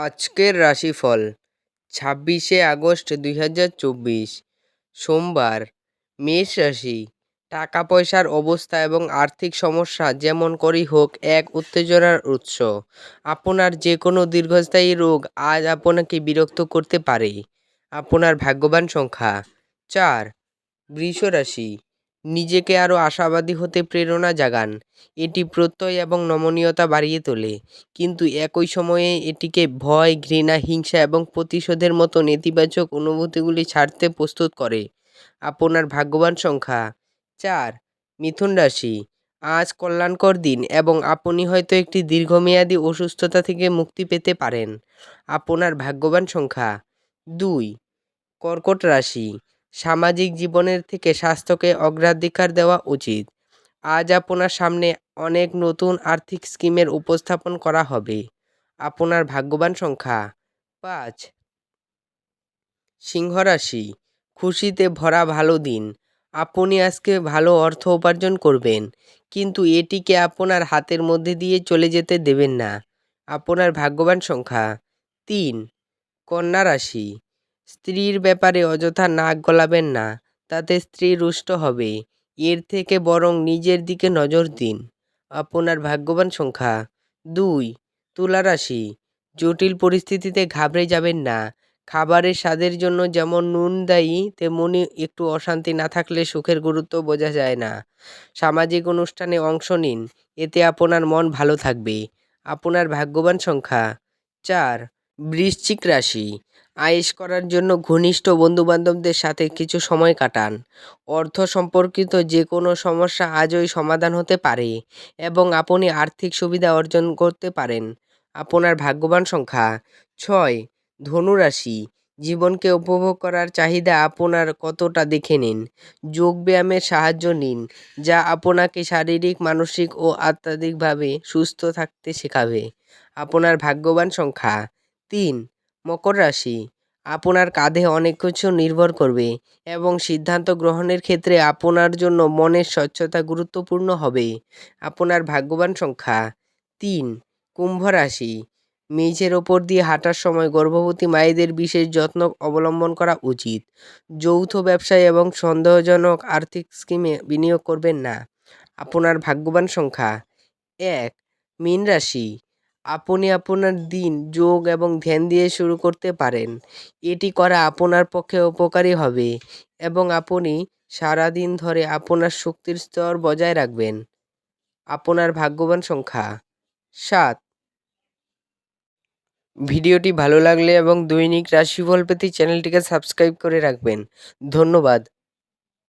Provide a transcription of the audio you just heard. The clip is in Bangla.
আজকের রাশিফল 26শে আগস্ট 2024 সোমবার। মেষ রাশি। টাকা পয়সার অবস্থা এবং আর্থিক সমস্যা যেমন করেই হোক এক উত্তেজনার উৎস। আপনার যে কোনো দীর্ঘস্থায়ী রোগ আজ আপনাকে বিরক্ত করতে পারে। আপনার ভাগ্যবান সংখ্যা 4। বৃষ রাশি। নিজেকে আরও আশাবাদী হতে প্রেরণা জাগান। এটি প্রত্যয় এবং নমনীয়তা বাড়িয়ে তোলে, কিন্তু একই সময়ে এটিকে ভয়, ঘৃণা, হিংসা এবং প্রতিশোধের মতো নেতিবাচক অনুভূতিগুলি ছাড়তে প্রস্তুত করে। আপনার ভাগ্যবান সংখ্যা 4। মিথুন রাশি। আজ কল্যাণকর দিন এবং আপনি হয়তো একটি দীর্ঘমেয়াদী অসুস্থতা থেকে মুক্তি পেতে পারেন। আপনার ভাগ্যবান সংখ্যা 2। কর্কট রাশি। সামাজিক জীবনের থেকে স্বাস্থ্যকে অগ্রাধিকার দেওয়া উচিত। আজ আপনার সামনে অনেক নতুন আর্থিক স্কিমের উপস্থাপন করা হবে। আপনার ভাগ্যবান সংখ্যা 5। সিংহ রাশি। খুশিতে ভরা ভালো দিন। আপনি আজকে ভালো অর্থ উপার্জন করবেন, কিন্তু এটিকে আপনার হাতের মধ্যে দিয়ে চলে যেতে দেবেন না। আপনার ভাগ্যবান সংখ্যা 3। কন্যা রাশি। স্ত্রীর ব্যাপারে অযথা নাক গলাবেন না, তাতে স্ত্রী রুষ্ট হবে। এর থেকে বরং নিজের দিকে নজর দিন। আপনার ভাগ্যবান সংখ্যা 2। তুলা রাশি। জটিল পরিস্থিতিতে ঘাবড়ে যাবেন না। খাবারের স্বাদের জন্য যেমন নুন দায়ী, তেমনি একটু অশান্তি না থাকলে সুখের গুরুত্ব বোঝা যায় না। সামাজিক অনুষ্ঠানে অংশ নিন, এতে আপনার মন ভালো থাকবে। আপনার ভাগ্যবান সংখ্যা 4। বৃশ্চিক রাশি। আয়েশ করার জন্য ঘনিষ্ঠ বন্ধুবান্ধবদের সাথে কিছু সময় কাটান। অর্থ সম্পর্কিত যে কোনো সমস্যা আজই সমাধান হতে পারে এবং আপনি আর্থিক সুবিধা অর্জন করতে পারেন। আপনার ভাগ্যবান সংখ্যা 6। ধনু রাশি। জীবনকে উপভোগ করার চাহিদা আপনার কতটা দেখে নিন। যোগব্যায়ামের সাহায্য নিন, যা আপনাকে শারীরিক, মানসিক ও আধ্যাত্মিকভাবে সুস্থ থাকতে শেখাবে। আপনার ভাগ্যবান সংখ্যা 3। মকর রাশি। আপনার কাঁধে অনেক কিছু নির্ভর করবে এবং সিদ্ধান্ত গ্রহণের ক্ষেত্রে আপনার জন্য মনের স্বচ্ছতা গুরুত্বপূর্ণ হবে। আপনার ভাগ্যবান সংখ্যা 3। কুম্ভ রাশি। মেঝের ওপর দিয়ে হাঁটার সময় গর্ভবতী মায়েদের বিশেষ যত্ন অবলম্বন করা উচিত। যৌথ ব্যবসায় এবং সন্দেহজনক আর্থিক স্কিমে বিনিয়োগ করবেন না। আপনার ভাগ্যবান সংখ্যা 1। মীন রাশি। আপনি আপনার দিন যোগ এবং ধ্যান দিয়ে শুরু করতে পারেন। এটি করা আপনার পক্ষে উপকারী হবে এবং আপনি সারাদিন ধরে আপনার শক্তির স্তর বজায় রাখবেন। আপনার ভাগ্যবান সংখ্যা 7। ভিডিওটি ভালো লাগলে এবং দৈনিক রাশিফল পেতে চ্যানেলটিকে সাবস্ক্রাইব করে রাখবেন। ধন্যবাদ।